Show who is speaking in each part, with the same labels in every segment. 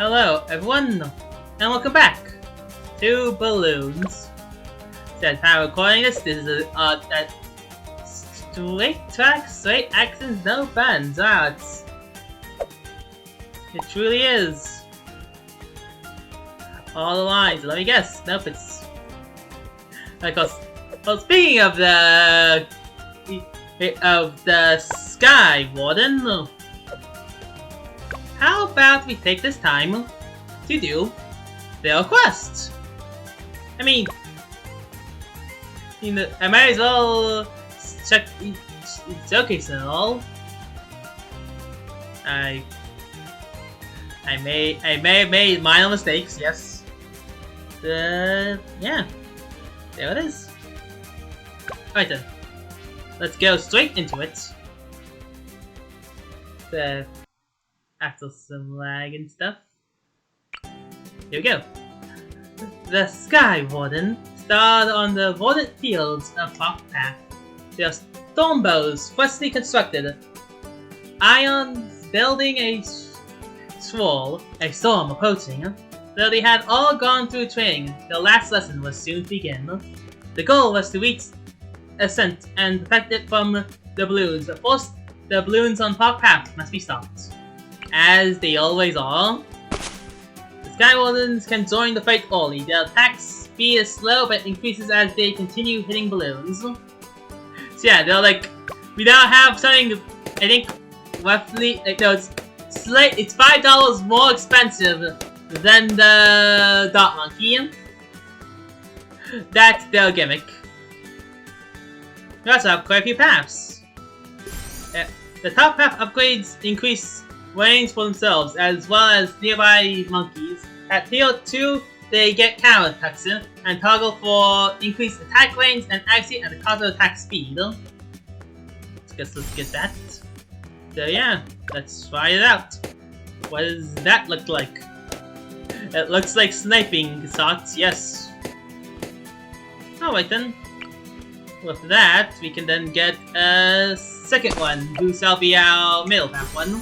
Speaker 1: Hello everyone, and welcome back to Bloons. Said how recording this is a straight track, straight accents, no bands. Wow, it truly is. All the lines. Let me guess. Nope, it's because. Well, speaking of the Sky Warden. How about we take this time to do their quest? I mean, I might as well check showcase and all. I may have made minor mistakes, yes. Yeah, there it is. Alright then, let's go straight into it. After some lag and stuff. Here we go. The Sky Warden started on the wooded fields of Park Path. Their storm bows freshly constructed. Ions building a swirl, a storm approaching. Though they had all gone through training, their last lesson was soon to begin. The goal was to reach ascent and protect it from the balloons. But first, the balloons on Park Path must be stopped. As they always are. The Sky Wardens can join the fight early. Their attack speed is slow but increases as they continue hitting balloons. So yeah, they're like, we now have something, I think, roughly, like, no, it's $5 more expensive than the Dot Monkey. That's their gimmick. We also have quite a few paths. The top path upgrades increase range for themselves, as well as nearby monkeys. At tier 2, they get counter attacks and toggle for increased attack range and accuracy at the cost of attack speed. Let's get that. So yeah, let's try it out. What does that look like? It looks like sniping shots, yes. Alright then. With that, we can then get a second one, who shall be our middle path one.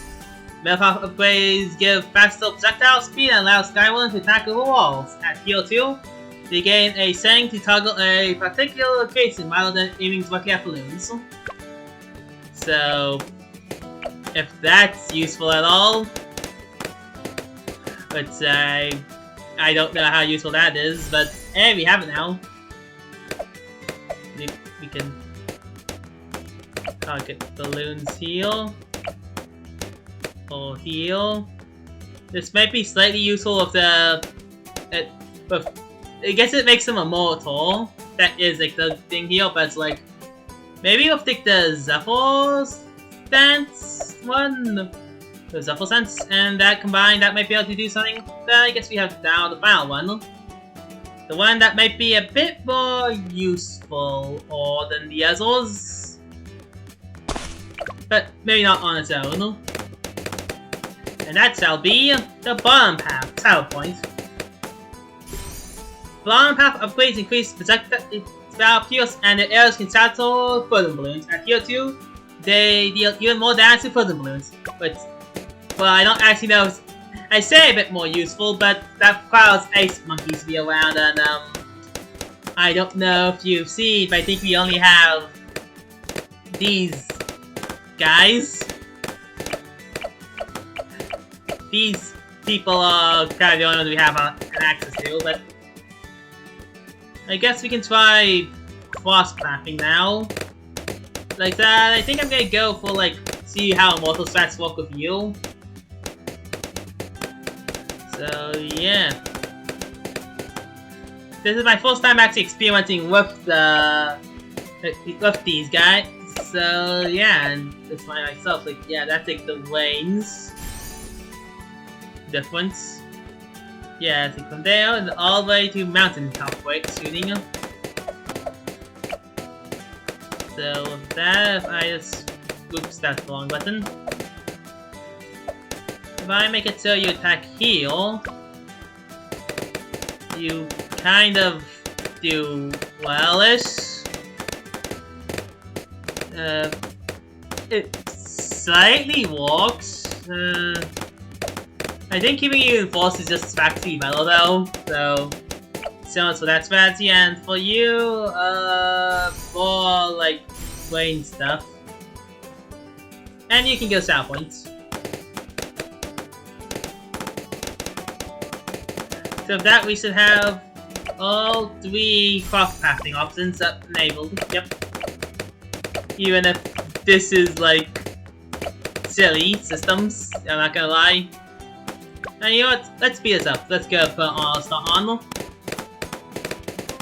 Speaker 1: Middle path upgrades give faster projectile speed and allow Sky Warden to attack over walls. At tier 2, they gain a setting to toggle a particular location rather than aiming directly at balloons. So, if that's useful at all, but I don't know how useful that is, but hey, we have it now. We can target balloons here. Or heal. This might be slightly useful with the... I guess it makes them immortal. That is like the thing here, but it's like... Maybe we'll take the Zephyr Stance one. The Zephyr Sense, and that combined, that might be able to do something. Then I guess we have now the final one. The one that might be a bit more useful than the others. But maybe not on its own. And that shall be the bottom path, Tower Point. Bottom path upgrades increase projectile pierce and the arrows can shatter further balloons. At tier 2, they deal even more damage to further balloons. But, well, I don't actually know. I say a bit more useful, but that requires ice monkeys to be around, and I don't know if you've seen, but I think we only have these guys. These people are kind of the only ones we have access to, but I guess we can try cross-pathing now. Like that, I think I'm gonna go for like, see how immortal stats work with you. So yeah. This is my first time actually experimenting with these guys. So yeah, and it's myself, like, yeah, that's like the lanes. Difference. Yeah, I think from there and all the way to mountain top break shooting. So with that, if I just oops, that's the wrong button. If I make it so you attack here, you kind of do well-ish. It slightly works. I think keeping you in force is just factory metal though, so much for that strategy, and for you, more like range stuff. And you can go south points. So with that, we should have all 3 cross-pathing options up enabled. Yep. Even if this is like silly systems, I'm not gonna lie. And you know what? Let's speed this up. Let's go put on start on.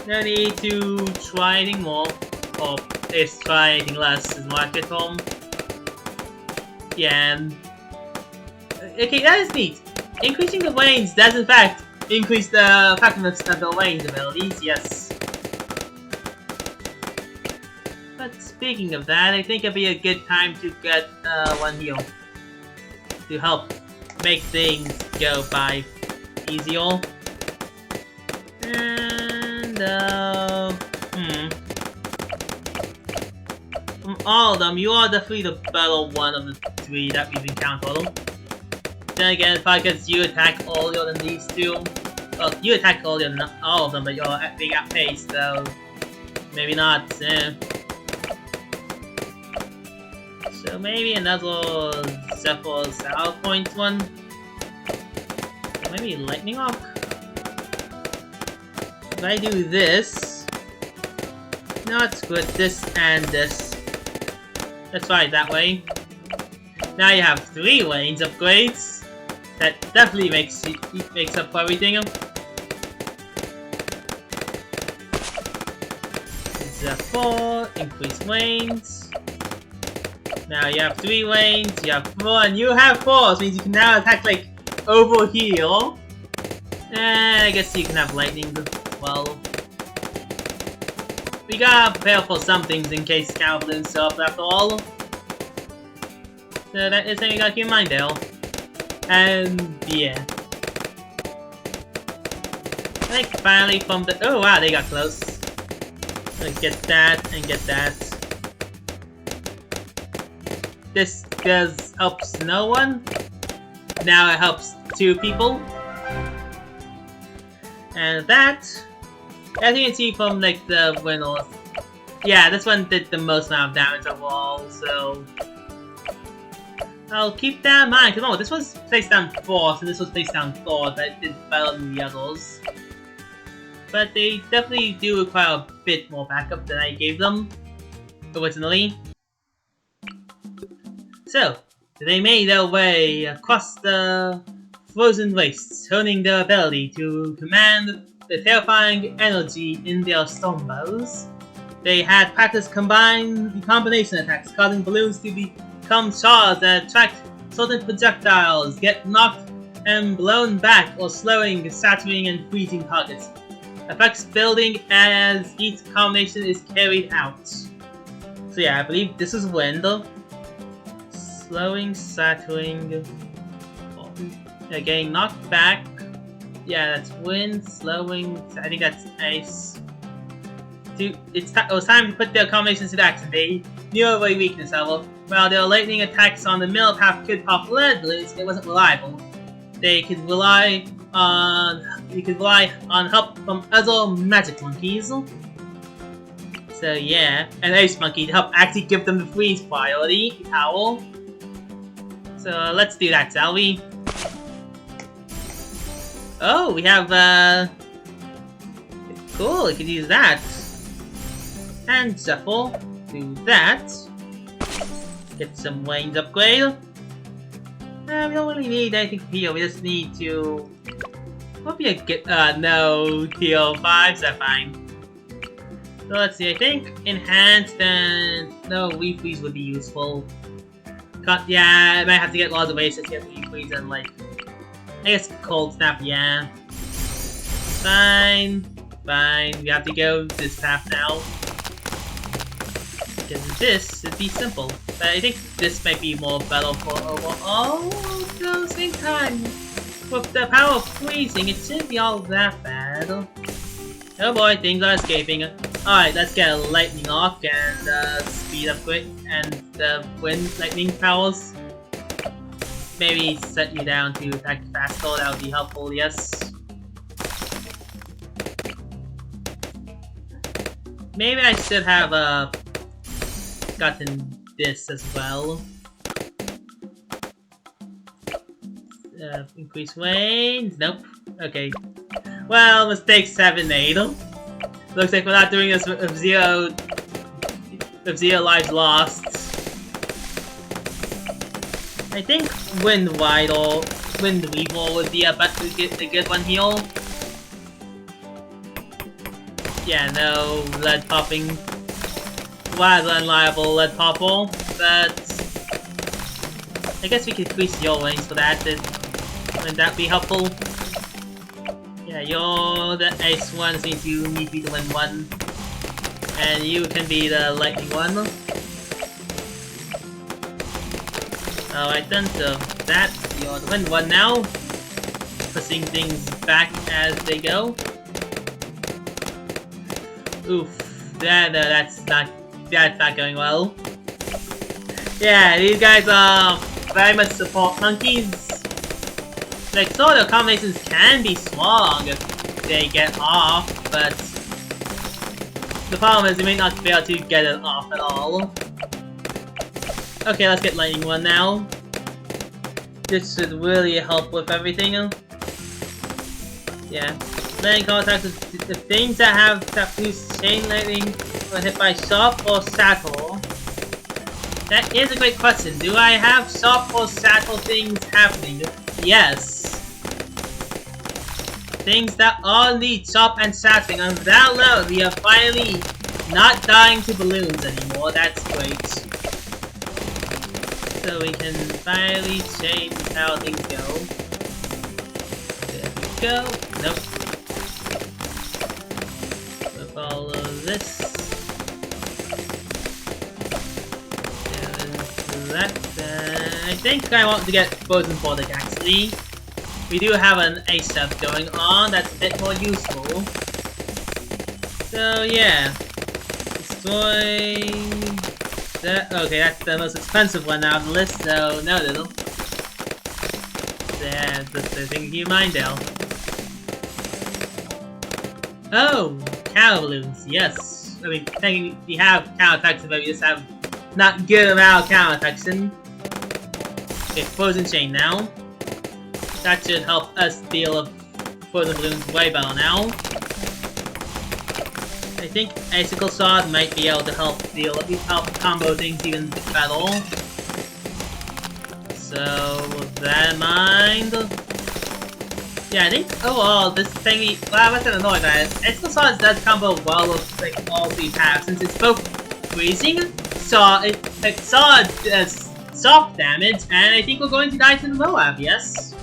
Speaker 1: No need to try anything more, or if try anything less is what I get home. Yeah. Okay, that is neat. Increasing the range does in fact increase the effectiveness of the range abilities, yes. But speaking of that, I think it'd be a good time to get one heal to help make things go by easier. And from all of them, you are definitely the better one of the 3 that we've encountered. Then again, if I guess you attack earlier than these 2. Well, you attack earlier than all of them, but you're being outpaced, so maybe not. So maybe another Zephyr Sour Point one. Or maybe Lightning Arc. If I do this, no, it's good. This and this. Let's try it that way. Now you have 3 range upgrades. That definitely makes up for everything. Zephyr, increase range. Now you have 3 range, you have 4, and you have 4, which means you can now attack like over here. And I guess you can have lightning as well. We gotta prepare for some things in case Sky Warden show up after all. So that is something you gotta keep in mind there. And yeah. I think finally from the— oh wow, they got close. Get that and get that. This helps no one. Now it helps 2 people. And that, as you can see from like the winners, yeah, this one did the most amount of damage overall, so I'll keep that in mind. Because this was placed down 4th and this was placed down 3rd, but it did better than the others. But they definitely do require a bit more backup than I gave them originally. So, they made their way across the frozen wastes, honing their ability to command the terrifying energy in their storm bows. They had practiced combination attacks, causing balloons to become charged and attract certain projectiles, get knocked and blown back, or slowing, saturating, and freezing targets. Effects building as each combination is carried out. So yeah, I believe this is wind. Slowing, saturating, getting knocked back. Yeah, that's wind, slowing, I think that's ice. It was time to put their combinations into action. They knew of a weakness level. While their lightning attacks on the middle path could pop lead balloons, it wasn't reliable. They could rely on help from other magic monkeys. So yeah, an ice monkey to help actually give them the freeze priority power. So let's do that, shall we? Oh, we have cool, we could use that. And Zephyr, do that. Get some range upgrade. We don't really need anything here, we just need to— what be a good— no, heal 5, so fine. So let's see, I think enhanced and— no, refreeze would be useful. Yeah, I might have to get lots of ways to get refreeze and like— I guess cold snap, yeah. Fine, we have to go this path now. Because this would be simple. But I think this might be more better for overall. At the same time, with the power of freezing, it shouldn't be all that bad. Oh boy, things are escaping. Alright, let's get a lightning arc and speed upgrade and the wind lightning powers. maybe set you down to attack faster, that would be helpful, yes. Maybe I should have gotten this as well. Increase range? Nope. Okay. Well, mistake 7 made. Looks like we're not doing this with zero lives lost. I think Wind Wide or Wind Weevil would be a good one here. Yeah, no lead popping. Wildly unreliable lead popper, but I guess we could increase your range for that. Wouldn't that be helpful? Yeah, you're the ace one since you need to be the wind one. And you can be the lightning one. Alright then, so that's you're the wind one now. Pushing things back as they go. Oof. That's not going well. Yeah, these guys are very much support monkeys. Like, sort of combinations can be strong if they get off, but the problem is you may not be able to get it off at all. Okay, let's get lightning one now. This should really help with everything. Yeah. Lightning contacts the things that have that boost chain lightning when hit by sharp or saddle. That is a great question. Do I have sharp or saddle things happening? Yes. Things that all need sharp and saddling. On that level, we are finally not dying to balloons anymore. That's great. So we can finally change how things go. There we go. Nope. We'll follow this. I think I want to get Frozen Vortex actually. We do have an ASAP going on that's a bit more useful. So yeah. Destroying that. Okay, that's the most expensive one out of the list, so no little. Yeah, that's the thing to keep in mind now. Oh! Cow balloons, yes. I mean, technically we have counter attacks, but we just have not good amount of counter attacks in. Okay, Frozen Chain now. That should help us deal with Frozen Balloons way better now. I think Icicle Sword might be able to help combo things even better. So, with that in mind... Yeah, I think overall this thingy... Well, I wasn't annoyed by it. Icicle Sword does combo well with like all three paths, since it's both freezing, so it Sword does soft damage, and I think we're going to die to the Moab, yes?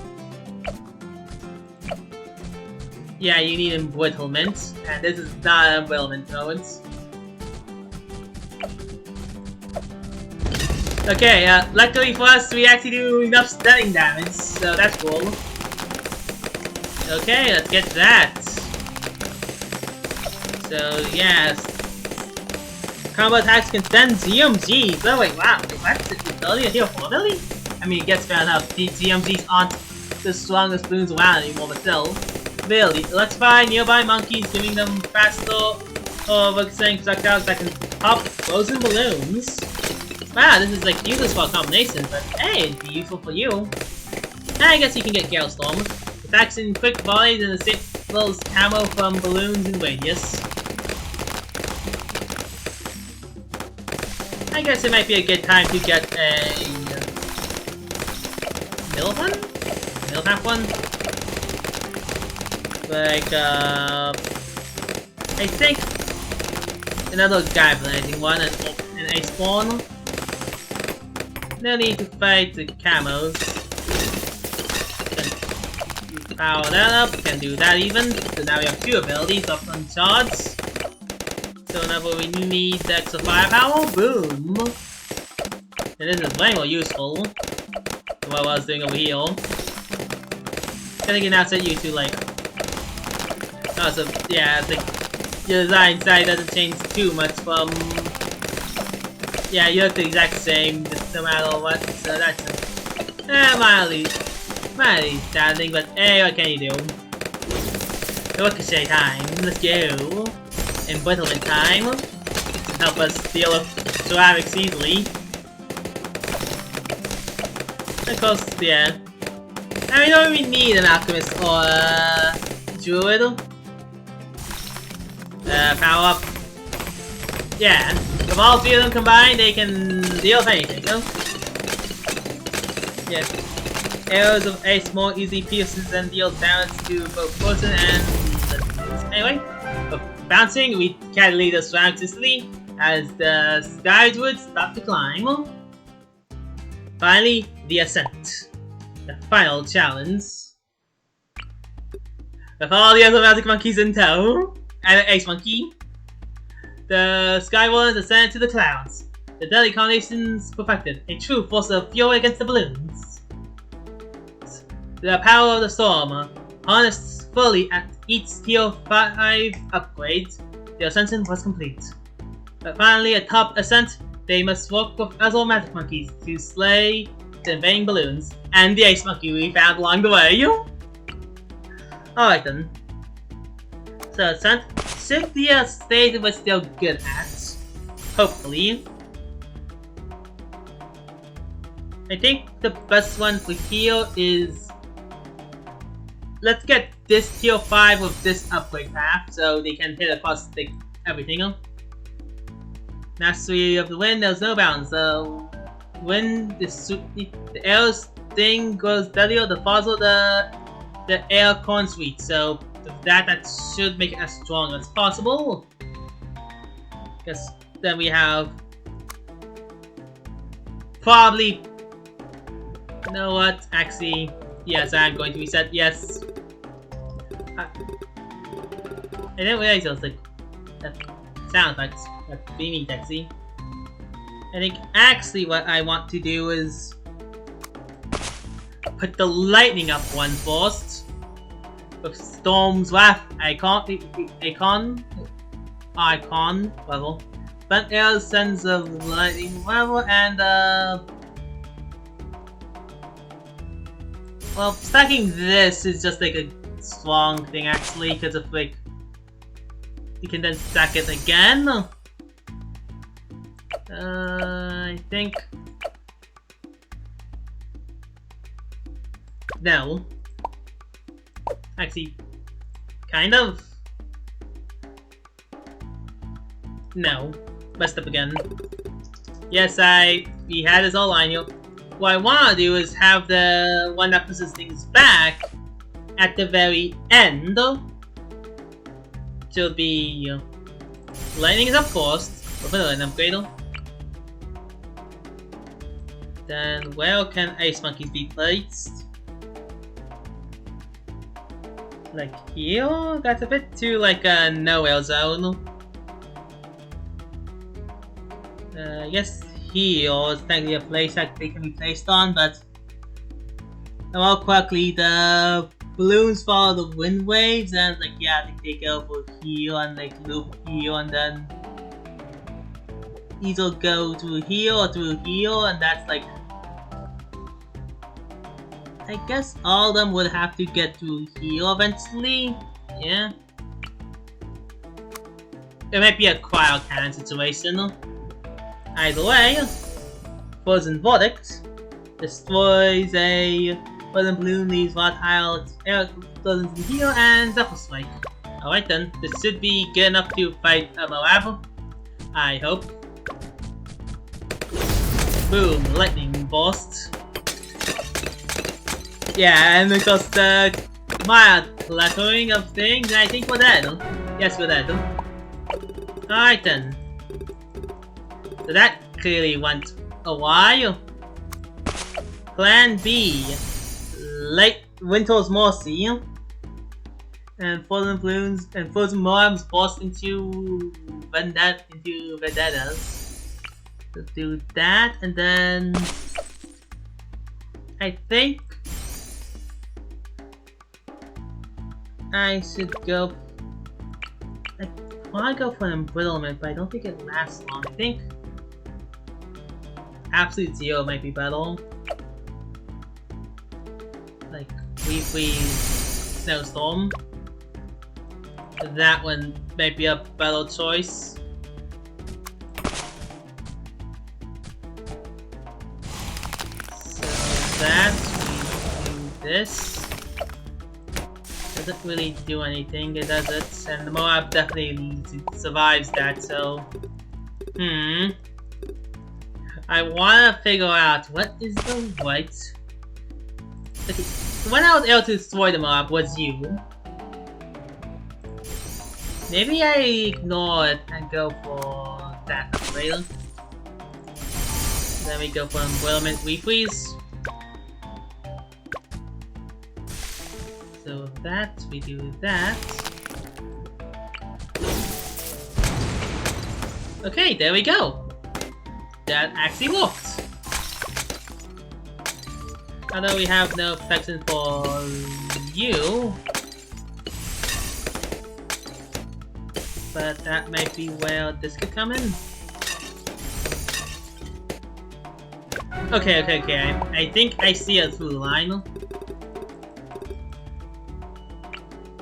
Speaker 1: Yeah, you need embrittlement, and this is not an embrittlement moment. Okay, luckily for us, we actually do enough stunning damage, so that's cool. Okay, let's get that. So, yes. Combo attacks can stun GMGs. Oh wait, wow, what's the ability to heal 4 ability? I mean, it gets fair enough. The GMGs aren't the strongest balloons around anymore, but still. Ability. Electrify nearby monkeys, giving them faster or focusing projectiles that can pop frozen balloons. Wow, this is like useless for a combination, but hey, it'd be useful for you. I guess you can get Gale Storm. Attacks in quick volleys and disables camo from balloons in radius. I guess it might be a good time to get a middle one? Middle half one? Like, I think another guy blending one and a spawn. No need to fight the camos. Can power that up, can do that even. So now we have 2 abilities up on charge. So whenever we need the extra firepower, boom! And this is way more useful than what I was doing over here. Then again, now set you to like... Oh, so yeah, it's like your design side doesn't change too much from... Yeah, you look the exact same, no matter what, so that's Mildly saddening, but hey, what can you do? Ricochet time, let's go. Embrittlement time. Help us deal with ceramics easily. Of course, yeah. I mean, don't really need an alchemist or a druid. Power up. Yeah, with all three of them combined, they can deal with anything, you know? Yeah. Arrows of Ace more easily pierces and deals damage to both person and the anyway. For bouncing, we can lead us around easily as the skyward start to climb. Finally, the ascent. The final challenge. With all the other magic monkeys in tow, and an ace monkey, the Sky Warden ascended to the clouds. The deadly combinations perfected, a true force of fury against the balloons. The power of the storm, harnessed fully at each tier 5 upgrade, the ascension was complete. But finally, atop ascent, they must work with other magic monkeys to slay the invading balloons and the ace monkey we found along the way. Alright then. So ascent should be a state we're still good at. Hopefully. I think the best one for here is... let's get this tier 5 with this upgrade path so they can hit across everything. Mastery of the wind, there's no bounds, so when the arrow's thing goes deadlier, the farther the air corns reach, so that should make it as strong as possible. Because then we have probably, you know what, actually, yes, I'm going to reset, yes. I didn't realize it was like that sound effects, that beaming taxi. I think actually what I want to do is put the lightning up one first with Storm's Wrath icon level. Front air sends a lightning level and well, stacking this is just like a strong thing actually, because of like you can then stack it again. I think no. Actually, kind of. No. Messed up again. Yes, we had this all line here. What I want to do is have the one that pushes things back at the very end. Should be lightning is up first. With an upgrade. Then where can ice monkeys be placed? Like here? That's a bit too like a nowhere zone. Yes, here is technically a place that they can be placed on, but more correctly, the balloons follow the wind waves, and like yeah, they go over here and like loop here, and then either go through here or through here, and that's like, I guess all of them would have to get through here eventually. Yeah, it might be a cryo cannon situation. Either way, Frozen Verdict destroys a frozen balloon, leaves volatile air explosions in here, and Zephyr Strike. Alright then, this should be good enough to fight a Moab. I hope. Boom, lightning burst. Yeah, and because the mild clattering of things, I think we're dead. Yes, we're dead. Alright then. So that clearly went a while. Plan B. Late Winter's Mercy. And frozen balloons and frozen Moabs burst into vendettas. Let's do that, and then I think I should go. I want to go for an embrittlement, but I don't think it lasts long. I think Absolute Zero might be better. we freeze snowstorm. That one might be a better choice. So that we do this. Doesn't really do anything, does it? And the Moab definitely survives that, so... I wanna figure out what is the right... Okay, when I was able to destroy the Moab was you. Maybe I ignore it and go for that upgrade. Then we go for Emboilment Refreeze. So that, we do that. Okay, there we go. That actually worked. Although we have no protection for you. But that might be where this could come in. Okay. I think I see a through line.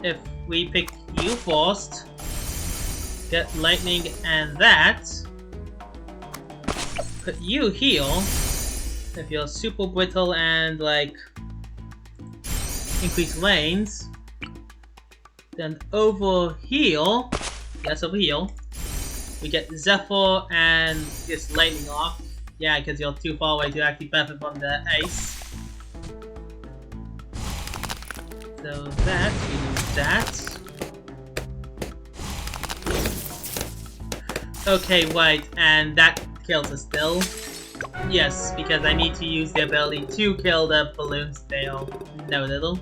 Speaker 1: If we pick you first, get lightning and that, put you here, if you're super brittle and like increase lanes, then over here, yes over here, we get Zephyr and just lightning off. Yeah, because you're too far away to actually benefit from the ice. So that, we do that. Okay, right, and that kills us still. Yes, because I need to use the ability to kill the Bloons tail. No little.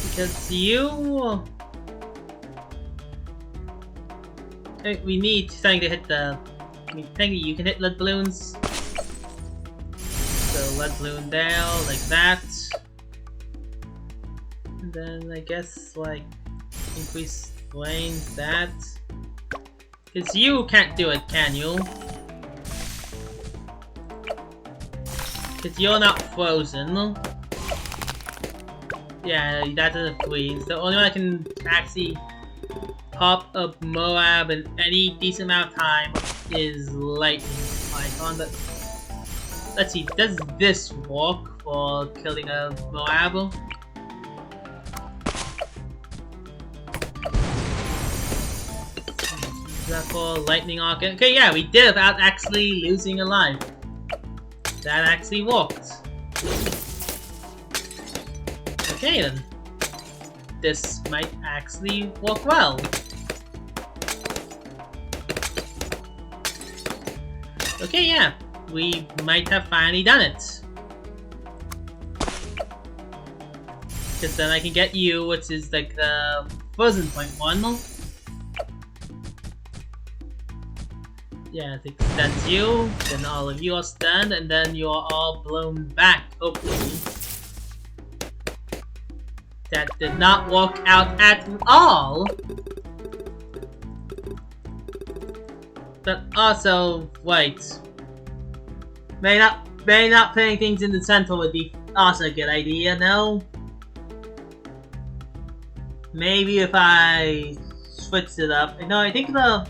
Speaker 1: Because you... we need something to hit the... I mean, technically you can hit lead balloons. So lead balloon there, like that. And then I guess like increase lanes, that. Cause you can't do it, can you? Cause you're not frozen. Yeah, that doesn't freeze. The only one I can actually pop up Moab in any decent amount of time is lightning icon. But let's see, does this work for killing a Moab? Zephyr, lightning arc. Okay, yeah, we did without actually losing a life. That actually worked. Okay then. This might actually work well. Okay, yeah. We might have finally done it. Because then I can get you, which is like the frozen point one. Yeah, it extends you, then all of you are stunned, and then you are all blown back, hopefully. That did not work out at all! But also, wait. May not putting things in the center would be also a good idea, no? Maybe if I switched it up. No, I think the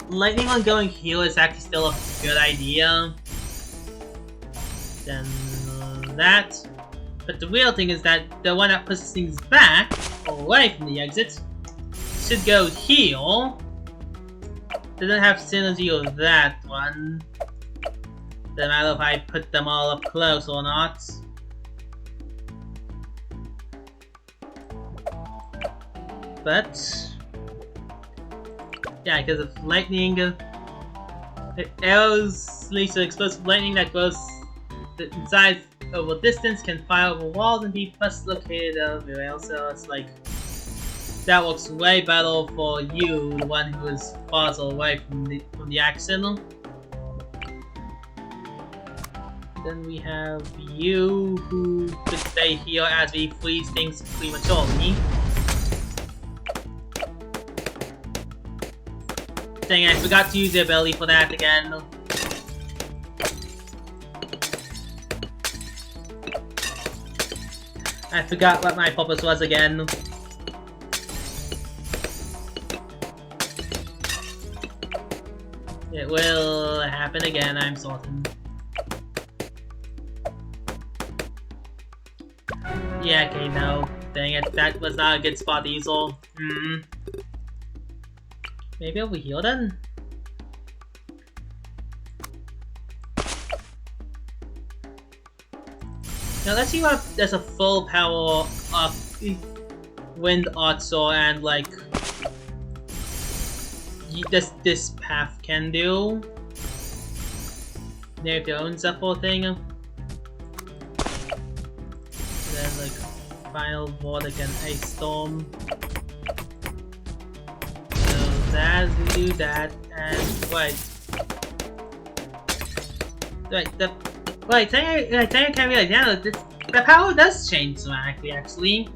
Speaker 1: lightning one going here is actually still a good idea. Then that. But the real thing is that the one that pushes things back, away from the exit, should go here. Doesn't have synergy with that one. Doesn't matter if I put them all up close or not. But yeah, because of lightning, arrows leads to explosive lightning that goes inside over distance, can fire over walls and be best located everywhere. So it's like that works way better for you, the one who is farther away from the action. Then we have you, who could stay here as we freeze things prematurely. Dang, I forgot to use the ability for that again. I forgot what my purpose was again. It will happen again, I'm certain. Yeah, okay, no. Dang it, that was not a good spot, Diesel. Maybe over here then? Now let's see what there's a full power of wind also and like this path can do. They have their own Zephyr thing. And then like final board again Ice Storm. So that we do that and wait. Wait, I can't realize, yeah, the power does change dramatically, actually.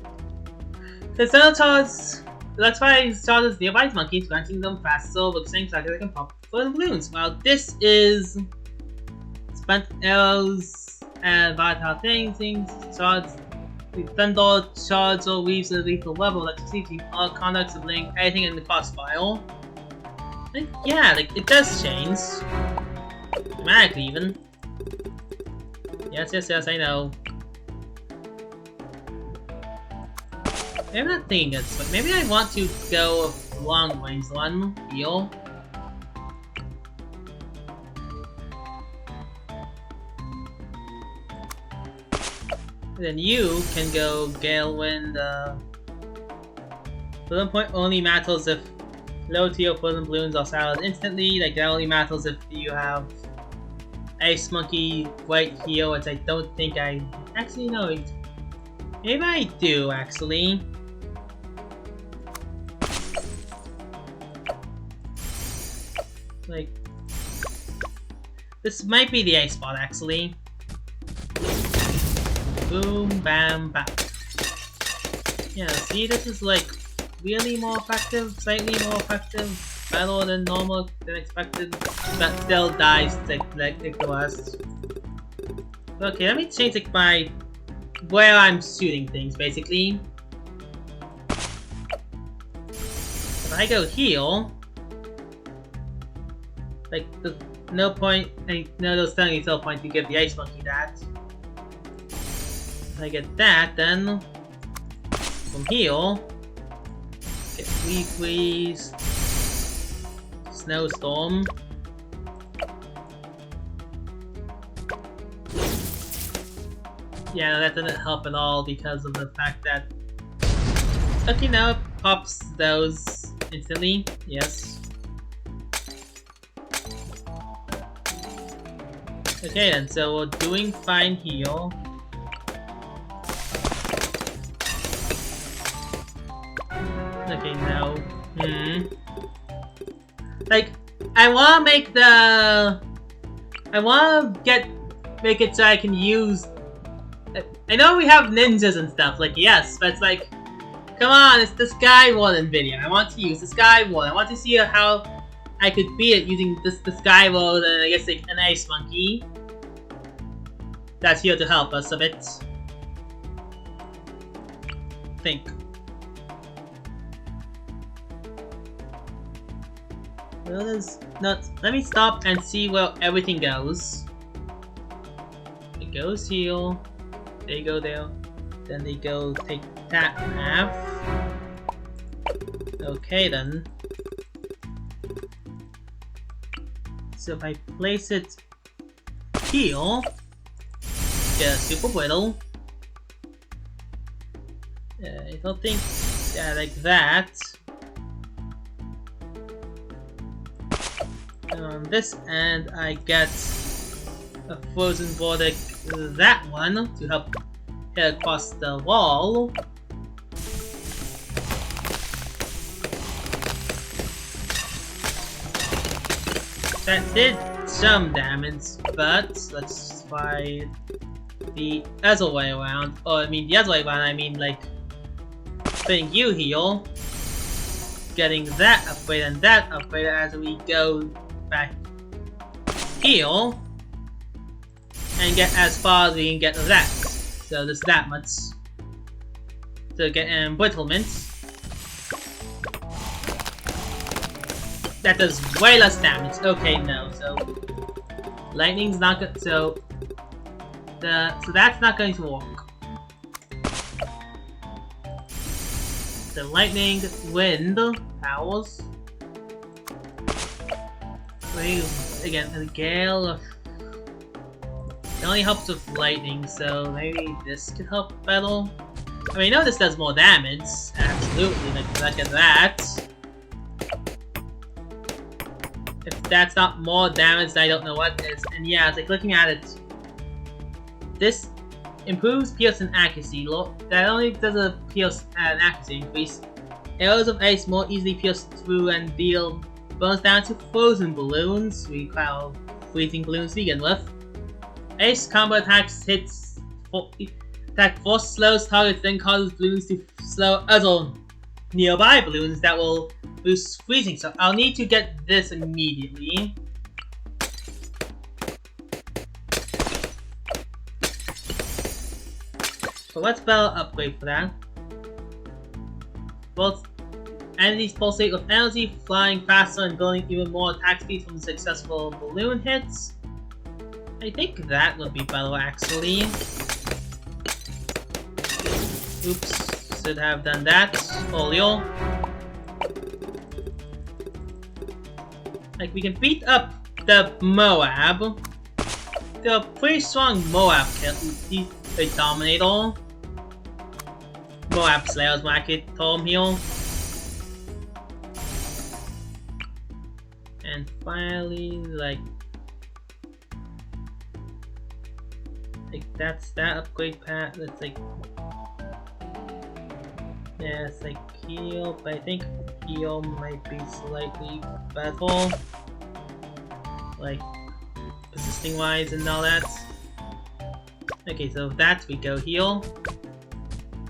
Speaker 1: The Cenotaurs, that's why it starts nearby monkeys, granting them faster with the same target they can pop for the balloons. While this is spent arrows and volatile things, shards, the thunder shards or weaves of lethal level, electricity, all conducts of link, anything in the crossfire. Like, yeah, like, it does change. Dramatically, even. Yes, I know. I'm not thinking this, but maybe I want to go a long range one, heal. Then you can go Gale Wind. Balloon point only matters if low tier balloon balloons are silenced instantly. Like, that only matters if you have Ice Monkey right here, which I don't think I actually know. Maybe I do actually. Like, this might be the ice spot actually. Boom, bam, bam. Yeah, see, this is like really more effective, slightly more effective. Better than normal, than expected, but still dies like the rest. Okay, let me change like my where I'm shooting things basically. If I go here, like there's no point, there's certainly no point to give the Ice Monkey that. If I get that, then from here, get Weak Freeze. Snowstorm. Yeah, no, that didn't help at all because of the fact that... Okay, now it pops those instantly. Yes. Okay then, so we're doing fine here. Okay, now... Like, I wanna make the... I wanna make it so I can use... I know we have ninjas and stuff, like, yes, but it's like... Come on, it's the Sky Warden video. I want to use the Sky Warden. I want to see how I could beat it using the Sky Warden and I guess like an Ice Monkey. That's here to help us a bit. Think. Let me stop and see where everything goes. It goes here. They go there. Then they go take that path. Okay then. So if I place it here, get a super brittle. I don't think like that. And on this end, I get a frozen vortex, that one, to help hit across the wall. That did some damage, but let's try the other way around. Or I mean the other way around, I mean like putting you here, getting that upgrade and that upgrade as we go back here, and get as far as we can get that. So there's that much. to get embrittlement. That does way less damage. Okay, no. So lightning's not good. So that's not going to work. The lightning, wind powers. Again, a gale. It only helps with lightning, so maybe this could help battle. I mean, I know this does more damage. Absolutely, like look at that. If that's not more damage, I don't know what is. And yeah, it's like looking at it. This improves pierce and accuracy. That only does a pierce and accuracy increase. Arrows of ice more easily pierce through and deal bonus down to frozen balloons. We call freezing balloons to begin with. Ice combo attacks attack force slows targets, then causes balloons to slow other nearby balloons that will boost freezing. So I'll need to get this immediately. So let's spell upgrade for that. Both entities pulsate with energy, flying faster and building even more attack speed from successful balloon hits. I think that would be better actually. Oops, should have done that. Olio. Like, we can beat up the Moab. They're pretty strong Moab kills. They dominate all. Moab Slayers when I could call them here. And finally, like that's that upgrade path. That's like, yeah, it's like heal, but I think heal might be slightly better, like persisting wise and all that. Okay, so with that we go heal.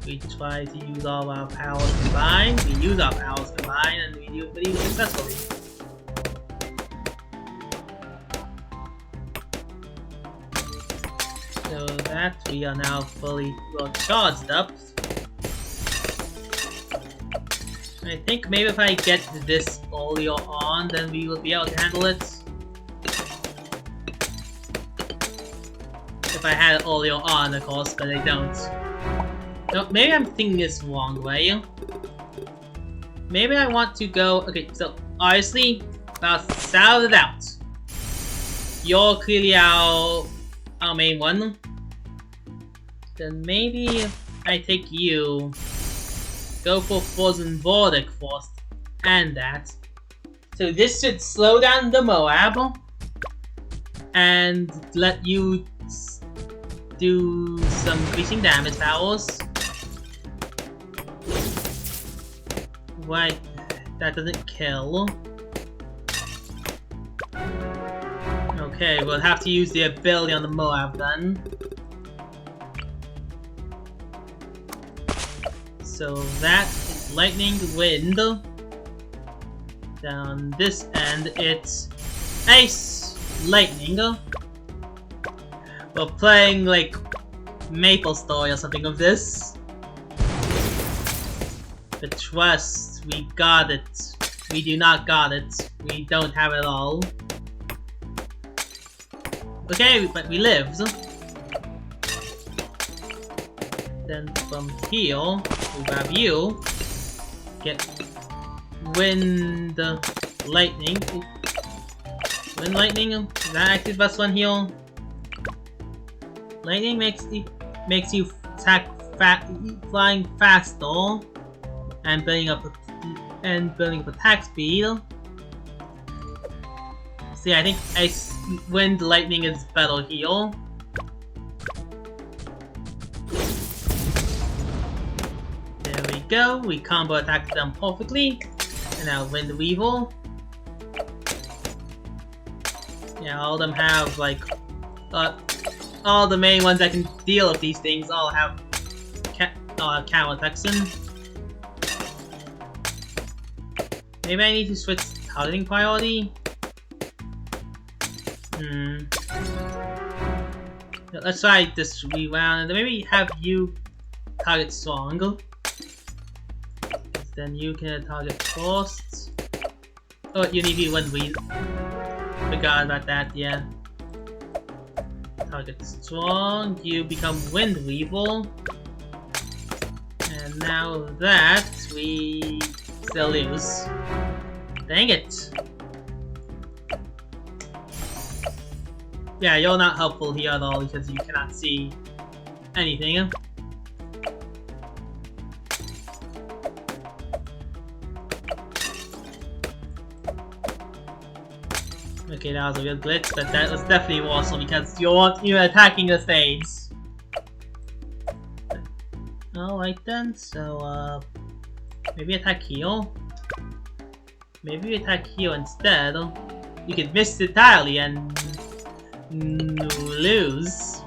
Speaker 1: We try to use all our powers combined. We use our powers combined, and we do it pretty successfully. So that we are now fully charged up. I think maybe if I get this Olio on, then we will be able to handle it. If I had Olio on, of course, but I don't. No, maybe I'm thinking this wrong way. Maybe I want to go. Okay, so honestly, without sound of doubt, you're clearly our main one. Then maybe I take you. Go for Frozen Vortex Force and that. So this should slow down the Moab and let you do some increasing damage powers. Right, that doesn't kill. Okay, we'll have to use the ability on the Moab then. So that is lightning, wind. Down this end, it's ice, lightning. We're playing like Maple Story or something of this. But trust, we got it. We do not got it. We don't have it all. Okay, but we lived. Then from here, we grab you. Get wind, lightning. Wind, lightning. Is that actually the best one here? Lightning makes you attack flying faster and building up attack speed. See, I think ice, wind, lightning is better here. There we go. We combo attack them perfectly. And now Wind Weevil. Yeah, all of them have like all the main ones that can deal with these things all have counter attacks in. Maybe I need to switch targeting priority. Let's try this reround and maybe have you target strong. Then you can target forced. Oh, you need to be wind weevil. Forgot about that, yeah. Target strong, you become wind weevil. And now that we still lose. Dang it. Yeah, you're not helpful here at all because you cannot see anything. Okay, that was a real glitch, but that was definitely awesome because you're attacking the stage. Alright then, so maybe attack heal. Maybe attack heal instead. You could miss it entirely and lose.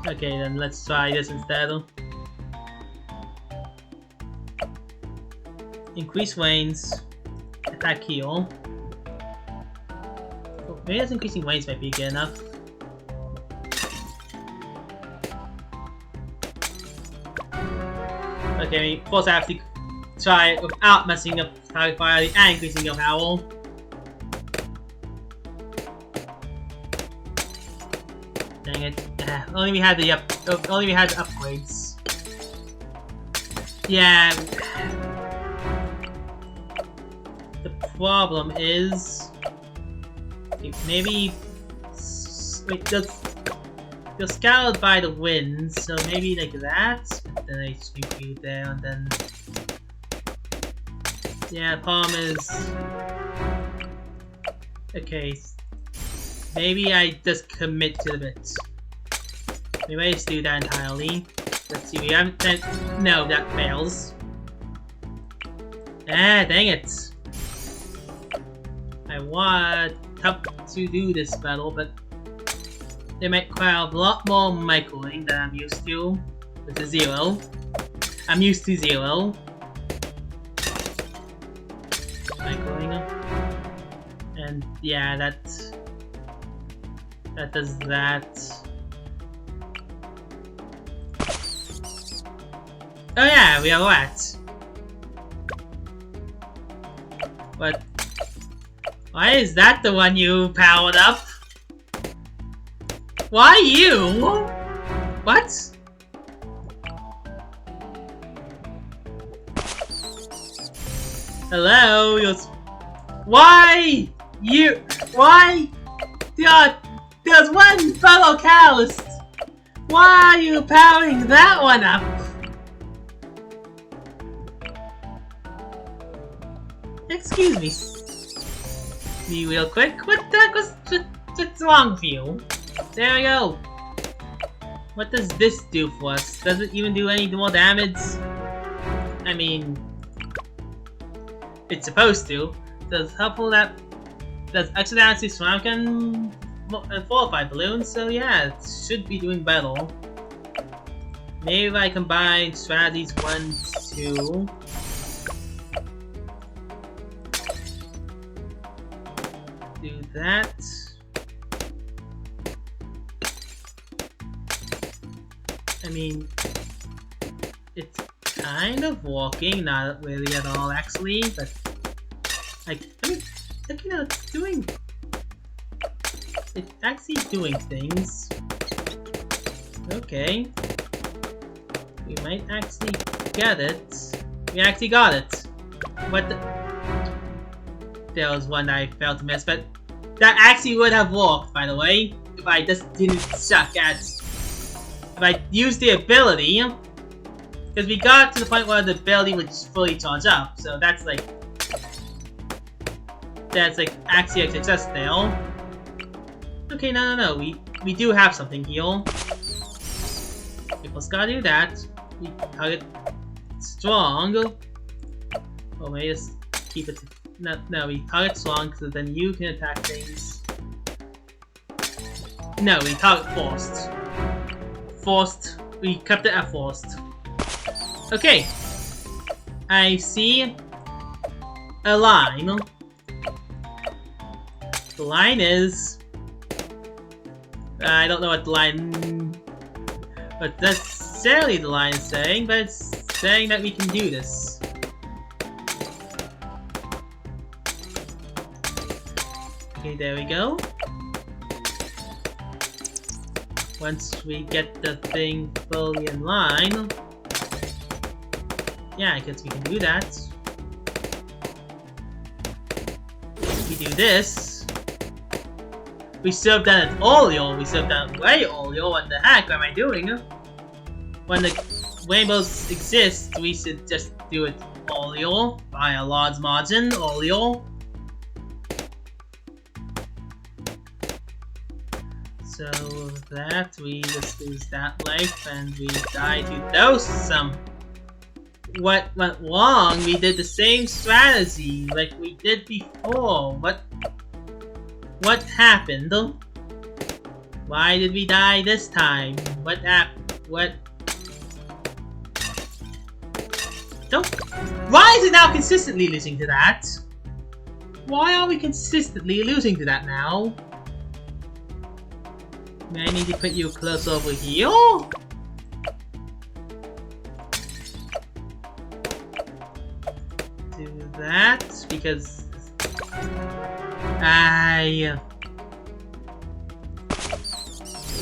Speaker 1: Okay, then let's try this instead. Increase range. Attack heal. Oh, maybe that's increasing range might be good enough. Okay, first I have to try it without messing up target priority and increasing your power. Dang it! Only we had the upgrades. Yeah. The problem is, maybe wait. You're scoured by the wind, so maybe like that. And then I sweep you there, and then yeah. The problem is, okay. Maybe I just commit to the bit. Maybe I just do that entirely. Let's see. We haven't. No, that fails. Ah, dang it! I want to do this battle, but they might require a lot more microing than I'm used to, which is 0. I'm used to 0. Microing. And yeah, that does that. Oh yeah, we have rats. But why is that the one you powered up? Why you? What? Hello? Why? You? Why? There's one fellow catalyst. Why are you powering that one up? Excuse me real quick. What the heck what's wrong with you? There we go. What does this do for us? Does it even do any more damage? I mean, it's supposed to. Does helpful that does extra damage to surround and fortified balloons? So yeah, it should be doing better. Maybe if I combine strategies 1, 2. Do that. I mean, it's kind of working, not really at all actually, but I mean, you know, it's actually doing things. Okay. We might actually get it. We actually got it. What the? There was one I failed to miss, but that actually would have worked, by the way, if I just didn't suck at. If I used the ability, because we got to the point where the ability would fully charge up, so that's like actually a success there. Okay, no, we do have something here. We just gotta do that. We target strong. Or maybe just keep it. No, we target strong, so then you can attack things. No, we target forced. Forced. We kept it at forced. Okay. I see a line. The line is... I don't know what the line... What necessarily the line is saying, but it's saying that we can do this. Okay, there we go. Once we get the thing fully in line, yeah, I guess we can do that. We do this. We serve that at Olio. We serve that way Olio. What the heck am I doing? When the rainbows exist, we should just do it Olio by a large margin. Olio. So with that, we just lose that life and we die to those. What went wrong? We did the same strategy like we did before. What happened? Why did we die this time? What happened? Why is it now consistently losing to that? Why are we consistently losing to that now? May I need to put you close over here? Do that because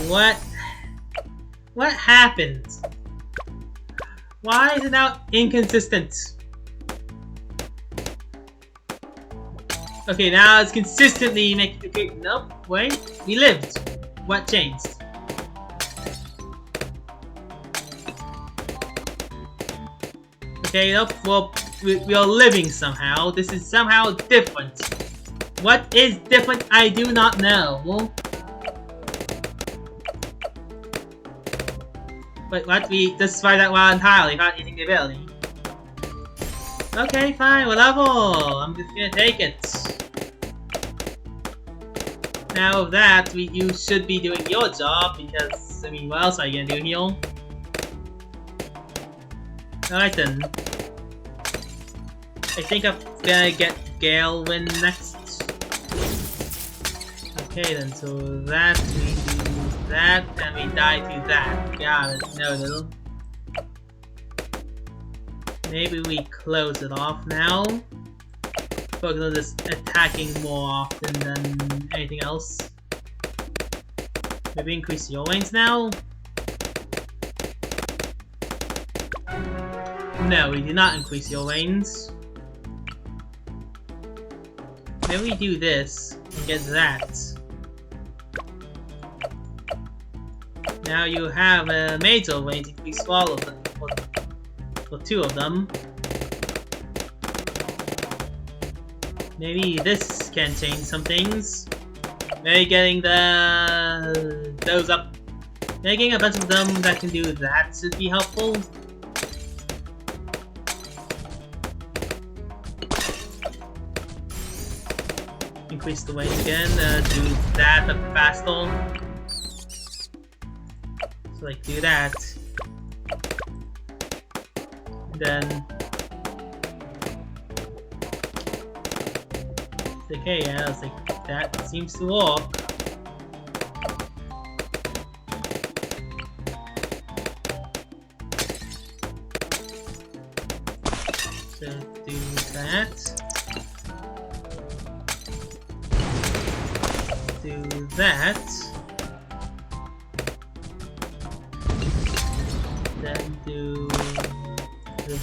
Speaker 1: what happened? Why is it now inconsistent? Okay, now it's consistently making. Okay, nope, wait, we lived. What changed? Okay, nope, well, we are living somehow. This is somehow different. What is different? I do not know. Wait, what? We just survived that while entirely without using the ability. Okay, fine, whatever. I'm just gonna take it. Now with that, you should be doing your job because, I mean, what else are you gonna do here? Alright then. I think I'm gonna get Gale win next. Okay then, so that, we do that, and we die to that. Got it, noted. Maybe we close it off now. Focus on just attacking more often than anything else. Maybe increase your lanes now? No, we do not increase your lanes. Maybe we do this and get that. Now you have a major range increase for all of them. For two of them. Maybe this can change some things. Maybe getting those up. Making a bunch of them that can do that should be helpful. Increase the weight again, do that up faster. So like do that. And then it's okay, yeah, it's like that seems to work. So do that. Do that. Then do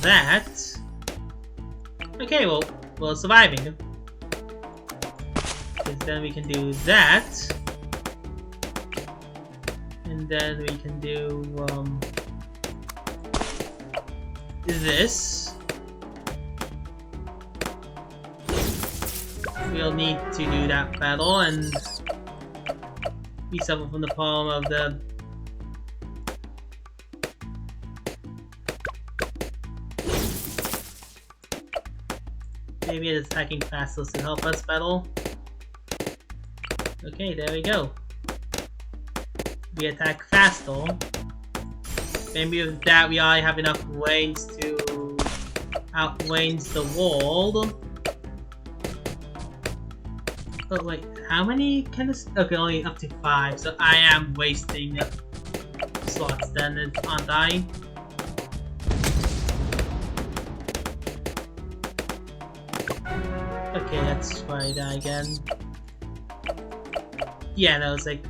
Speaker 1: that. Okay, well, we're surviving. Because then we can do that. And then we can do this. We'll need to do that battle and we suffer from the problem of the maybe it's attacking faster to help us battle. Okay, there we go. We attack faster. Maybe with that we already have enough range to outrange the wall. Oh wait, how many can this? Okay, only up to 5, so I am wasting slots then, aren't I? Okay, let's try that again. Yeah, no, it's like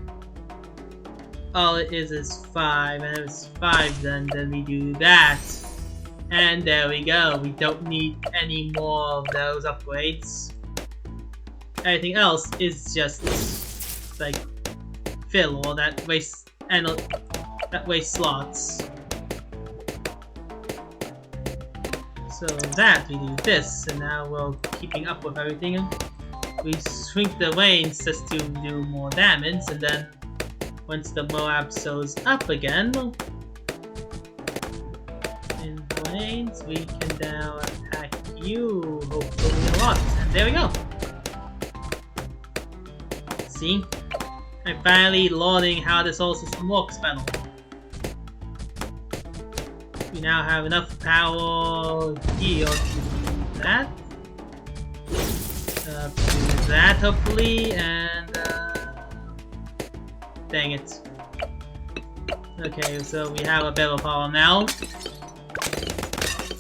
Speaker 1: all it is 5, and if it's 5 then we do that. And there we go, we don't need any more of those upgrades. Everything else is just like fill all that waste and that waste slots. So that we do this, and now we're keeping up with everything. We shrink the range just to do more damage, and then once the Moab shows up again in range, we can now attack you, hopefully a lot. And there we go. See? I'm finally learning how this whole system works better. We now have enough power here to do that. Do that hopefully, and dang it. Okay, so we have a bit of power now.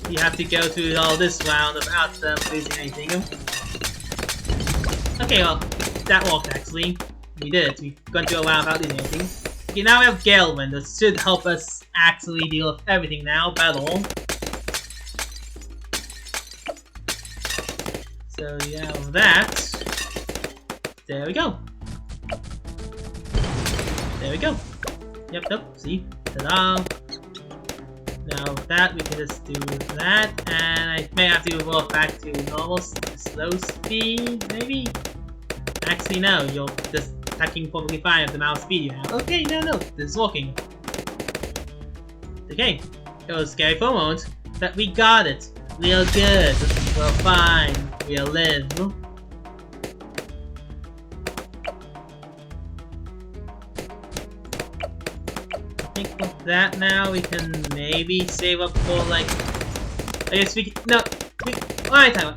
Speaker 1: You have to go through all this round without them losing anything. Okay, well, that worked actually. We did it. We've gone through a round without losing anything. Okay, now we have Gale Wind. This should help us actually deal with everything now. Battle. So we have that. There we go. There we go. Yep, see? Ta-da! Now with that, we can just do that, and I may have to evolve back to normal slow speed, maybe? Actually, no, you're just attacking perfectly fine at the mouse speed you have. Okay, no, this is working. Okay, it was scary for a moment, but we got it. Real good. We're fine. We'll live. I think with that now, we can maybe save up for like... I guess we can... No,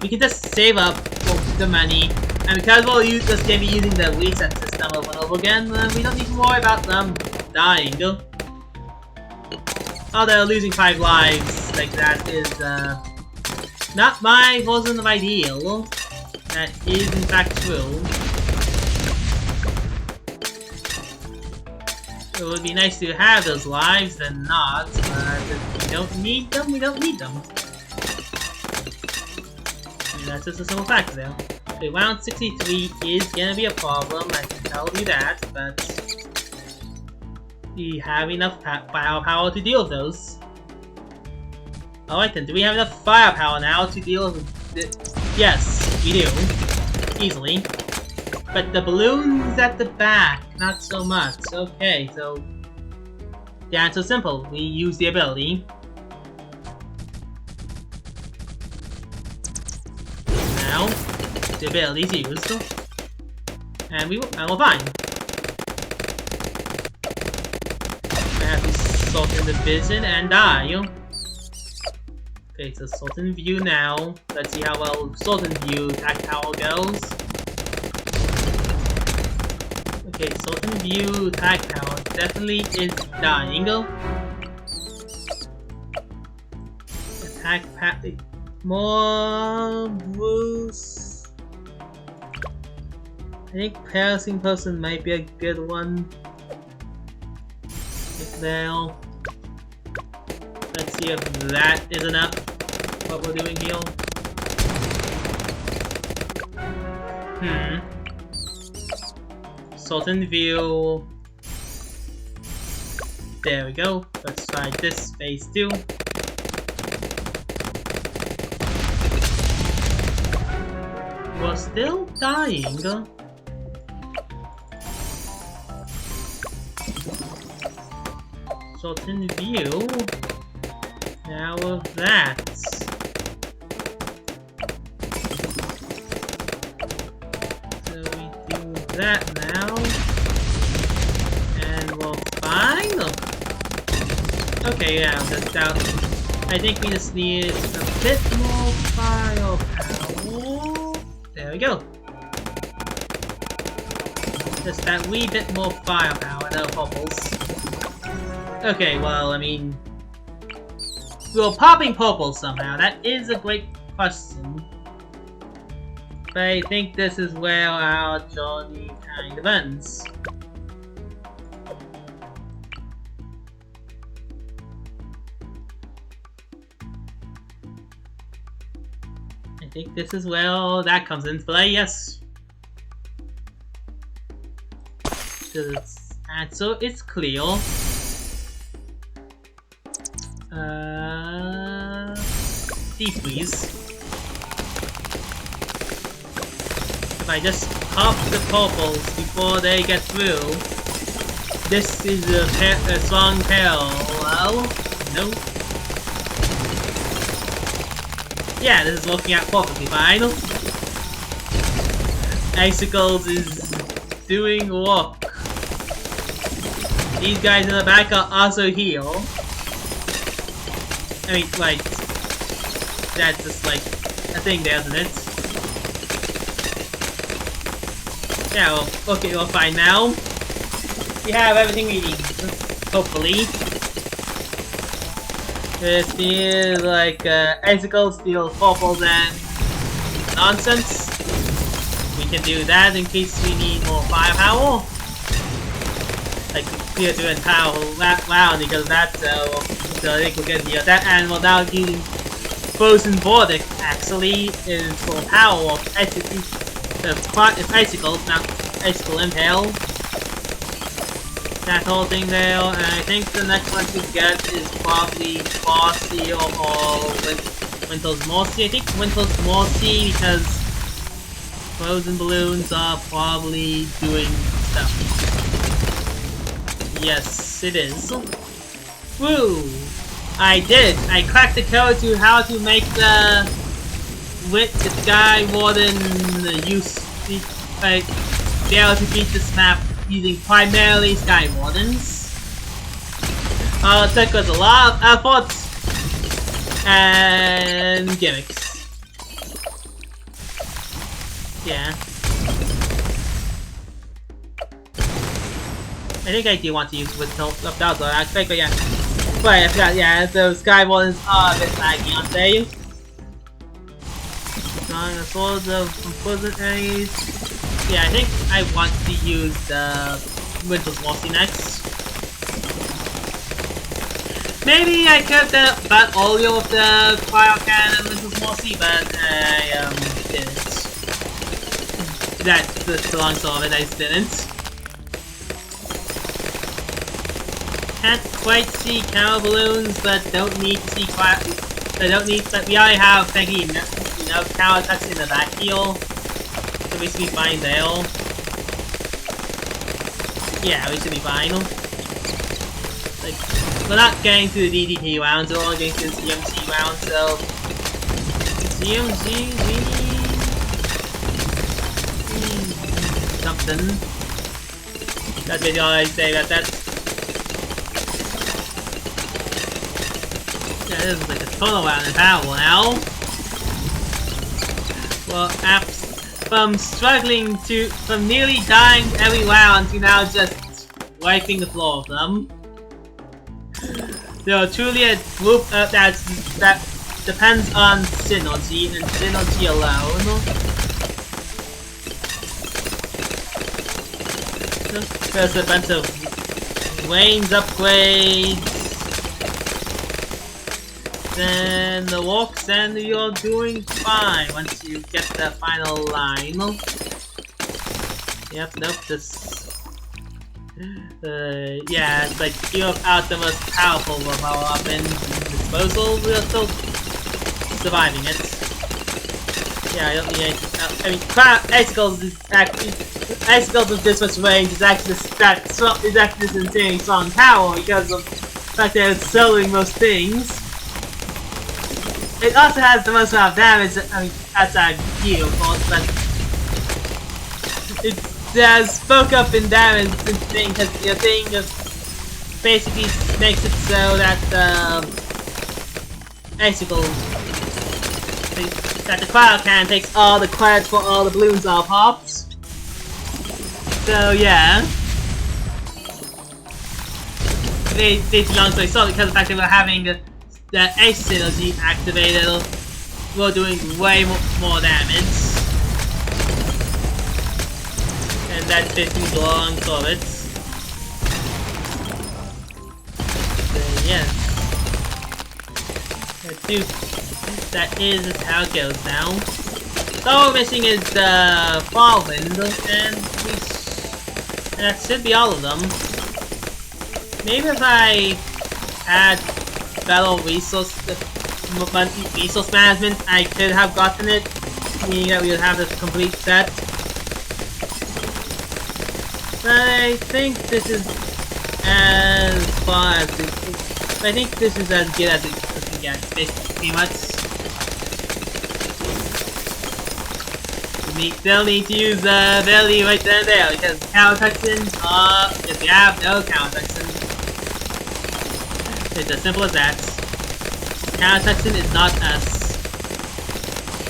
Speaker 1: we can just save up for the money. And because we're just going to be using the reset system over and over again, we don't need to worry about them dying. Although losing 5 lives like that is not my version of ideal. That is in fact true. It would be nice to have those lives than not, but if we don't need them, we don't need them. And that's just a simple fact there. Okay, round 63 is gonna be a problem, I can tell you that, but we have enough firepower to deal with those. Alright then, do we have enough firepower now to deal with it? Yes, we do. Easily. But the balloons at the back, not so much. Okay, so the answer's simple. We use the ability. Now, the ability's used. And we're fine. I have to sort in the vision and die. Okay, so sort in view now. Let's see how well sort in view attack power goes. Okay, sort in view attack power definitely is dying. Attack path. More Bruce. I think Piercing Person might be a good one. If they'll. Let's see if that is enough. What we're doing here. Sort in view. There we go. Let's try this phase 2. We're still dying. Sort in view. Now with that. So we do that now. And we're fine. Okay, yeah, that's out. I think we just need a bit more firepower. There we go. Just that wee bit more firepower, no purples. Okay, well, I mean... we're popping purple somehow. That is a great question. But I think this is where our journey kind of ends. I think this is where all that comes into play, yes. And so it's clear. Deep freeze. If I just pop the purples before they get through, this is a strong parallel. No. Yeah, this is working out perfectly fine. Icicles is doing work. These guys in the back are also here. I mean, like, that's just like a thing there, isn't it? Yeah, well, okay, we're fine now. We have everything we need, hopefully. This is like icicles, steel, purples, and nonsense. We can do that in case we need more firepower. Like clear through and power round because that's so I think we'll get here. That and we're now using frozen verdict actually is for power of it's icicles, not icicle impale. That whole thing there, and I think the next one to get is probably Bossy or Winter's Mercy. I think Winter's Mercy because frozen balloons are probably doing stuff. Yes, it is. Woo! I did! I cracked the code to how to make the Sky Warden be able to beat this map using primarily Sky Wardens. It took us a lot of effort and gimmicks. Yeah. I think I do want to use with no doubt though, actually, but yeah. But I forgot, yeah, so Sky Wardens are a bit laggy, aren't they? Drawing a sword of pleasant enemies. Yeah, I think I want to use the Winter's Mercy next. Maybe I could have bought all of the Cryo Cannon and Winter's Mercy, but I didn't. That's the long story of it, I just didn't. Can't quite see cow balloons, but don't need to see but we already have plenty enough cow attacks in the back here. So we should be fine there. Yeah, we should be fine. Like, we're not getting to the DDT round, we're only getting to the CMC round, so CMC, we something. That's basically all I say about that. Yeah, this is like a total round in power now. Well, from nearly dying every round to now just wiping the floor of them. They're truly a group that depends on synergy and synergy alone. There's a bunch of range upgrades. Then the walks, and you're doing fine once you get the final line. Yep, nope, just... yeah, it's like you have out the most powerful power-up in disposal, we're still surviving it. Yeah, I don't need any... I mean, icicles is actually... Icicles with this much range is actually this insanely strong power because of the fact that it's soloing most things. It also has the most amount of damage, I mean, outside you, of course, but it has spoke up in damage thing, because the thing basically makes it so that that the cryo cannon takes all the credit for all the balloons are popped. So yeah. They long story short, because of the fact that we're having the ace synergy activated, we're doing way more damage. that's 50 long turrets. So yes. That is how it goes now. So all we're missing is the fall wind, and that should be all of them. Maybe if I add battle resource management, I could have gotten it, meaning that we would have this complete set. But I think this is as far as I think this is as good as it can get, pretty much. We still need to use the ability right then and there, because counter-toxins are, if you have no counter-toxins, it's as simple as that. Counter-toxin is not us.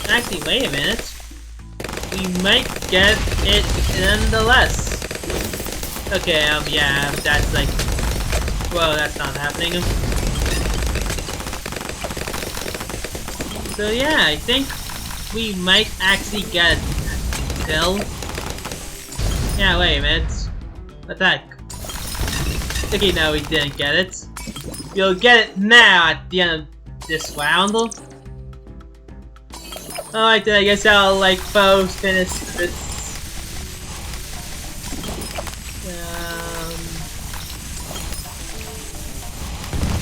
Speaker 1: Actually, wait a minute. We might get it nonetheless. Okay, yeah, that's like... Well, that's not happening. So yeah, I think we might actually get it still. Yeah, wait a minute. Attack. Okay, no, we didn't get it. You'll get it now at the end of this round. Alright, then I guess I'll like both finish this.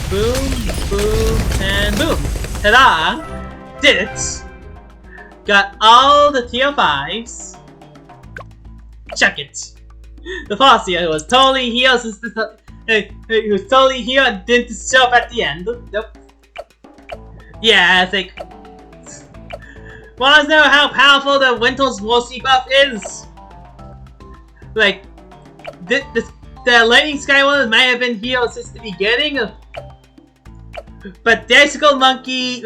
Speaker 1: Boom, boom, and boom! Ta-da! Did it! Got all the tier 5s. Check it! The Fossier who was totally here since the he was totally here and didn't show up at the end. Nope. Yeah, I think. Wanna know how powerful the Winter's Mercy buff is? Like, the Lightning Sky Warden might have been here since the beginning, but the Icicle Monkey,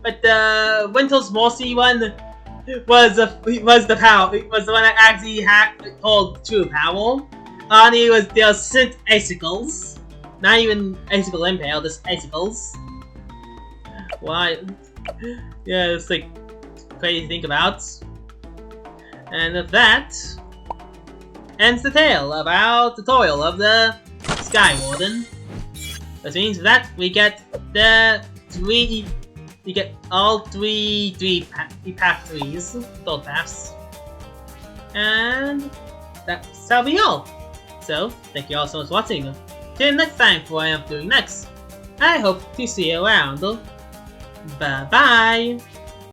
Speaker 1: but the Winter's Mercy one was the one that actually had hold true power. Only was the ascent icicles, not even icicle impale, just icicles. Why? Yeah, it's like crazy to think about. And with that ends the tale of our tutorial of the Sky Warden. Which means that we get all three path 3s, third paths. And that'll be all. So, thank you all so much for watching. Till next time for what I am doing next. I hope to see you around. Bye bye!